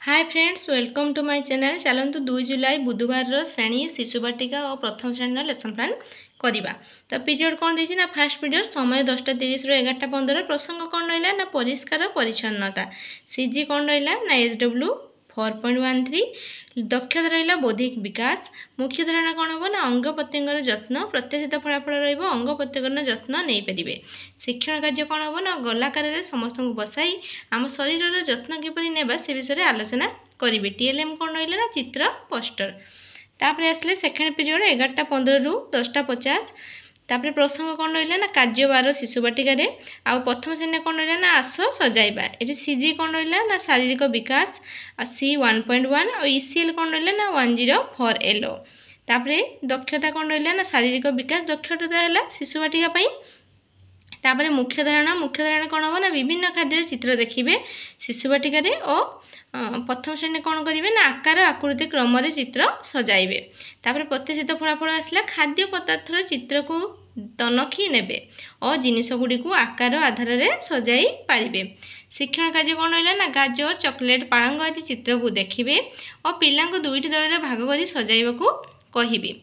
Hi friends, welcome to my channel. चलतु 2 जुलाई बुधवार श्रेणी शिशु बाटिका और प्रथम श्रेणी लेसन प्लान करवा। तो पीरियड कौन देना ना फास्ट पीरियड समय 10:30 रु 11:15। प्रसंग कौन रहा ना परिष्कार परिच्छन्नता। सीजी कौन रहा ना SW 4.13। दक्षता रहा बौद्धिक विकास। मुख्य धारणा कौन हम ना अंग प्रत्यंगर जत्न। प्रत्याशित फलाफल रंग प्रत्यंगर जत्न नहीं पारे। शिक्षण कार्य कौन हम ना गलाकार समस्त बसाई आम शरीर जत्न किपरि नेबा से विषय आलोचना करेंगे। TLM कौन रहा ना चित्र पोस्टर। तापर आसले सेकेंड पीरियड 11:15 रु 10:50। तापर प्रसंग कौन रहा ना कार्यबार शिशु बाटिकार। आउ प्रथम श्रेणी कौन रहा ना आस सजाइबा। ये सीजी कौन रहा ना शारीरिक विकास C 1.1 और ECL कौन रहा ना 104 LO। तापर दक्षता कौन रहा ना शारीरिक विकास दक्षता है शिशु बाटिका। तापर मुख्य धारणा कौन हम ना विभिन्न खाद्य चित्र देखिए शिशु बाटिकार। और प्रथम श्रेणी कौन करेंगे ना आकार आकृति क्रम चित्र सजाइबे। तापर प्रत्याशित फलाफल आसला खाद्य पदार्थर चित्र को तनखी नेबे और जिनिस गुड़ी को आकार आधार में सजाई पारिबे। शिक्षण कार्य कौन रहा ना गाजर चॉकलेट पालंग आदि चित्र को देखिए और पिला को दुईटी दल में भाग कर सजाइबा कहिबे।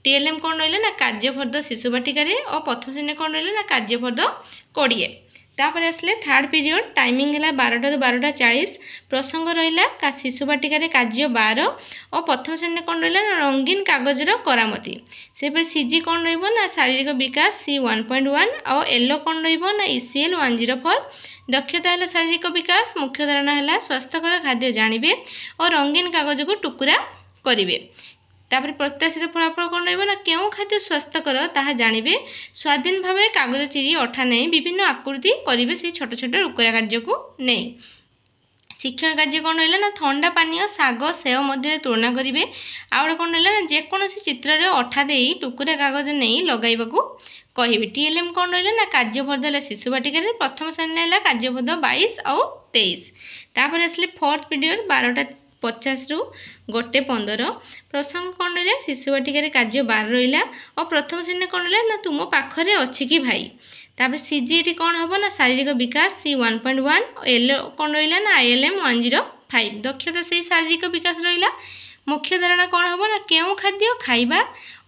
TLM कौन रहा ना कार्यफर्द शिशु बाटिकार और प्रथम श्रेणी कौन रहा ना कार्यफर्द 20। तापर आसले थर्ड पीरियड टाइमिंग है 12 ରୁ 12:40। प्रसंग रहा शिशु बाटिकार कार्य 12 और प्रथम श्रेणी कौन रहा ना रंगीन कागजर करामती। से सीजी कौन रहा शारीरिक विकास C 1.1 और LO कौन रहा ECL 104। दक्षता है शारीरिक विकास। मुख्य धारणा है स्वास्थ्यकर खाद्य जानिबे और रंगीन कागज को टुकुरा करेंगे। तापर प्रत्याशित फलाफल कौन रहा ना क्यों खाद्य स्वास्थ्यकर ताहा जानिबे। स्वाधीन भाव कागज चिरी अठा नहीं विभिन्न आकृति करेंगे से छोट छोट टुकुरा कार्य को नहीं। शिक्षण कार्य कौन रहा ना ठंडा पानीय शाग सेव मध्य तुलना करेंगे। आउ कौन रहा ना जेकोसी चित्र अठा दे टुकुरा कागज नहीं लगाइबा कहिबे। TLM कौन रहा ना कार्यफर्द है शिशु बाटिकार। प्रथम श्रेणी है कार्यफर्द 22 और 23। तापर आसले फोर्थ पीरियड 12:50 ରୁ 1:15। प्रसंग कौन रहा शिशु बाटिकार कार्य 12 रहा और प्रथम श्रेणी कौन रहा ना तुम पाखरे अच्छी कि भाई। तापर CG कौन हम ना शारीरिक विकास C 1.1 और LO कौन रहा ना ILM 105। दक्षता से शारीरिक विकास रहा। मुख्य धारणा कौन हम ना क्यों खाद्य खाइबा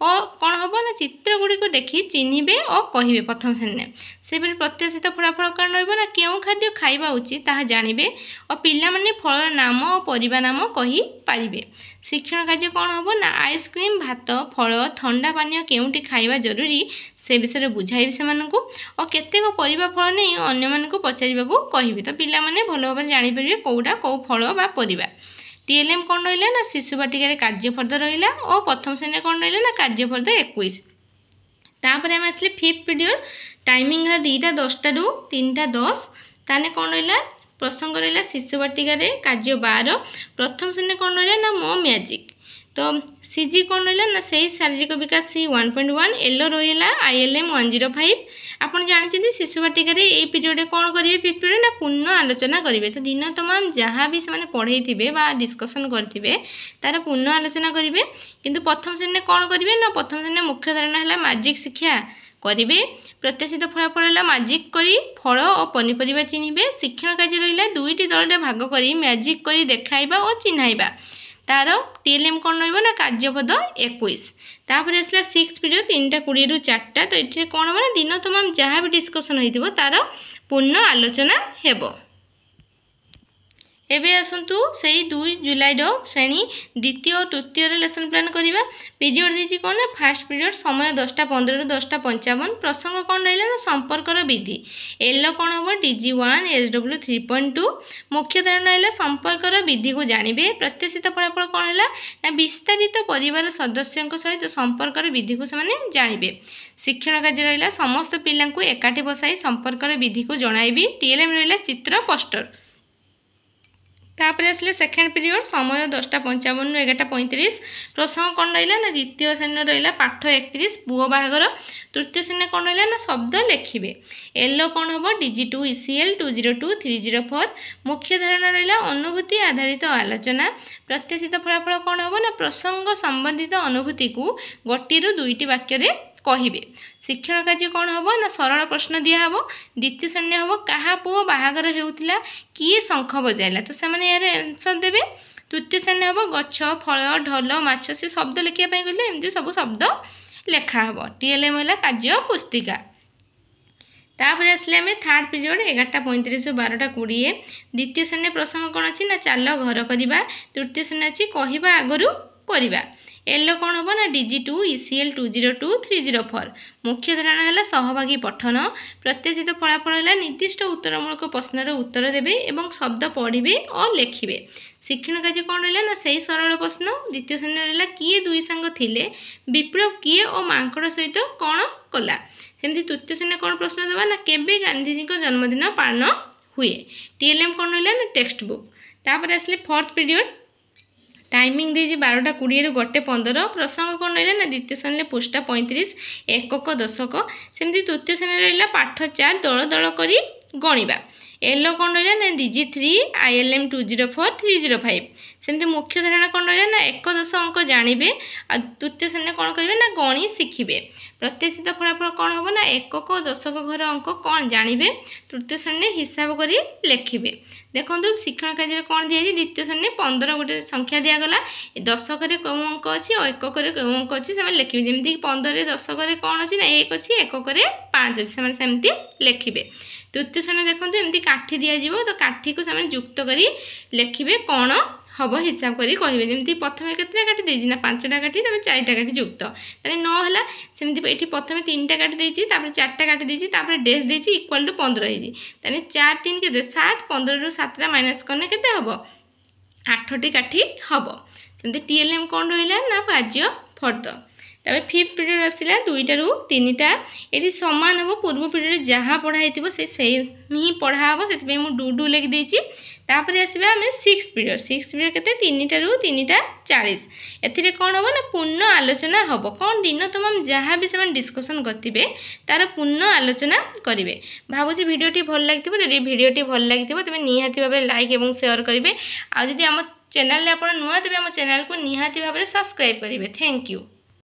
और कौन हम ना चित्र गुड़ी को देखी चिन्हिबे और कहिबे। प्रथम श्रेणी से प्रत्याशित फलाफल कौन रहा ना क्यों खाद्य खाइबा उचित ताहा जानिबे और पिला माने फल नाम और परिबा नाम कहि पारिबे। शिक्षण कार्य कौन हम ना आइसक्रीम भात फल ठंडा पानीय केउंटी खाइबा जरूरी से विषय बुझाइबे सेमानकु और केतेक परिबा फल नहीं अन्य मानकु पचारिबाकु कहिबे। तो पिला माने भल भाबरे जानि परिबे कोउडा को फल बा परिबा। TLM कौन रहा ना शिशु बाटिकार कार्यफर्द रहा और प्रथम श्रेणी कौन रहा ना कार्यफर्द 21। तापर आम आसले फिफ्थ पीरियड टाइमिंग है 2:10 ରୁ 3:10। ताने कौन रहा प्रसंग रहा शिशु बाटिकार कार्य 12। प्रथम श्रेणी कौन रहा ना मो मैजिक। तो सीजी कौन रहा ना से शारीरिक विकास C 1.1 LO रहा ILM 105। आपन जानते शिशु बाटिकार ये पीरियड कौन करेंगे फिफ्थ पीरियड ना पूर्ण आलोचना करेंगे। तो दिन तमाम जहाँ भी से पढ़े थे डिस्कसन करेंगे तार पूर्ण आलोचना करेंगे। किंतु प्रथम श्रेणी कौन करेंगे ना प्रथम श्रेणी मुख्य धारणा है मैजिक शिक्षा करेंगे। प्रत्याशित फलाफल है मैजिक करी फल और पनीपरिया चिन्हिबे। शिक्षण कार्य रहा दुईटी दल में भाग कर मैजिक करी देखाइबा और चिन्हाइबा। तार TLM कौन रहा ना कार्यपद 21। तापर आसला सिक्स पीरियड 3:20 ରୁ 4ଟା। तो ये कौन हम दिन तमाम जहाँ भी डिस्कसन हो तार पूर्ण आलोचना हेब। एबे आसतु से 2 जुलाई श्रेणी द्वितीय और तृतीय लेसन प्लान करवा। पीरियड देती कौन ना फास्ट पीरियड समय 10:15 ରୁ 10:55। प्रसंग कौन रहा ना संपर्कर विधि। LO कौन हम DG 1 SW 3.2। मुख्य धारणा है संपर्कर विधि को जानिबे। प्रत्याशित फलाफल कौन है ना विस्तारित परिवार सदस्यों सहित संपर्कर विधि को से जानिबे। शिक्षण कार्य रहा समस्त पिला एकाठी बसाई संपर्कर विधि को जणाइबे। TLM रहा चित्र पोस्टर। तापर आसले सेकेंड पीरियड समय 10:55 ରୁ 11:35। प्रसंग कौन रहा ना द्वितीय श्रेणी रहा पाठ 31 पुओ बाहागर। तृतीय श्रेणी कौन रहा ना शब्द लिखिबे। LO कौन हम DG 2 ECL 202 304। मुख्य धारणा रहा अनुभूति आधारित आलोचना। प्रत्याशित फलाफल कौन हम ना प्रसंग संबंधित अनुभूति को 1 ରୁ 2ଟି वाक्य कहिबे। शिक्षण कार्य कौन हम ना सरल प्रश्न दिहब। द्वितीय श्रेणी हम क्या पुओ बाहागर होउथिला किए शंख बजाइला। तो से यार आंसर देवे तृतीय श्रेणी हम गछ फल ढल माछ से शब्द लिखा कहते एमती सब शब्द लेखा हम। टीएलएम है कार्य पुस्तिका। तापर आसले आम थर्ड पीरियड 11:35 12:20। द्वितीय श्रेणी प्रसंग कौन अच्छी ना चाल घर करवा। तृतीय श्रेणी अच्छी कहवा आगु करवा। एल कौन हम ना DG2 ECL 202 304। मुख्य धारणा है सहभागी पठन। प्रत्याशित फलाफल है निर्दिष्ट उत्तरमूलक प्रश्नर उत्तर देवे और शब्द पढ़े और लिखे। शिक्षण कार्य कौन रहा ना सही सरल प्रश्न। द्वितीय श्रेणी रहा किए दुई सांग थिले विप्लव किए और मांकड़ सहित कौन कला। सेमती तृतीय श्रेणी कौन प्रश्न देवा ना केबे गांधीजी जन्मदिन पालन हुए। टीएलएम कौन रहा ना टेक्स्ट बुक। तापर आसले फोर्थ पीरियड टाइमिंग दे 12:20 रु 1:15। प्रसंग कौन रहा ना द्वितीय श्रेणी पृष्ठा 35 एकक दशक। सेमती तृतीय श्रेणी रहा पाठ 4 दल दल करी गणिबा। एल कौन रहा ना DG3 ILM 204 305। सेमती मुख्य धारणा कौन रहा ना एकदश अंक जानवे। तृतीय श्रेणी कौन करेंगे ना गणित शिखिबे। प्रत्याशित फलाफल कौन हम ना एकक दशक घर अंक कौन जानवे। तृतीय श्रेणी हिसाब करी लिखिबे। देखो शिक्षण कार्य कौन दिखाई द्वितीय श्रेणी 15 गोटे संख्या दिगला दशक कौ अंक अच्छी और एकक कौ अंक अच्छी से लिखे जमीक 15 दशक कौन अच्छी ना 1 अच्छी एकक 5 अच्छी सेमती लिखे। तृतीय श्रेणी देखो एमती काठी दिज्व तो काठी को से युक्त करी लिखे कौन हम हिसाब करी कहे जमी प्रथम केतटा काठी देती ना 5टा काठी 4टा काठी युक्त तेरे नहला सेमती ये प्रथम 3टा काठी देती 4टा काठी देती डेस देती इक्वाल टू 15 होती 4 3 के 7 15 रु 7टा माइनस करने के हम 8टी काठी हम। सेमती टीएलएम कौन रहा ना कार्य फर्द। तब फिफ्थ पीरियड आसला 2टा रु 3टा ये सामान हम पूर्व पीरियड जहाँ पढ़ाई से ही पढ़ा हम से मुझे डू लिखी देती। तापर आसवा आम सिक्स पीरियड के 3टा रु 3टा 40। ए कौन हम ना पूर्ण आलोचना हम कौन दिन तमाम जहाँ भी से डिस्कसन करेंगे तार पूर्ण आलोचना करेंगे। भावुँ भिडियोटी भल लगी जब भिडियोटी भल लगी तेज निहाती भाव लाइक और शेयर करेंगे। आदि आम चैनल आप नुआ तेज आम चैनल को निहाती भाव सब्सक्राइब करेंगे। Thank you.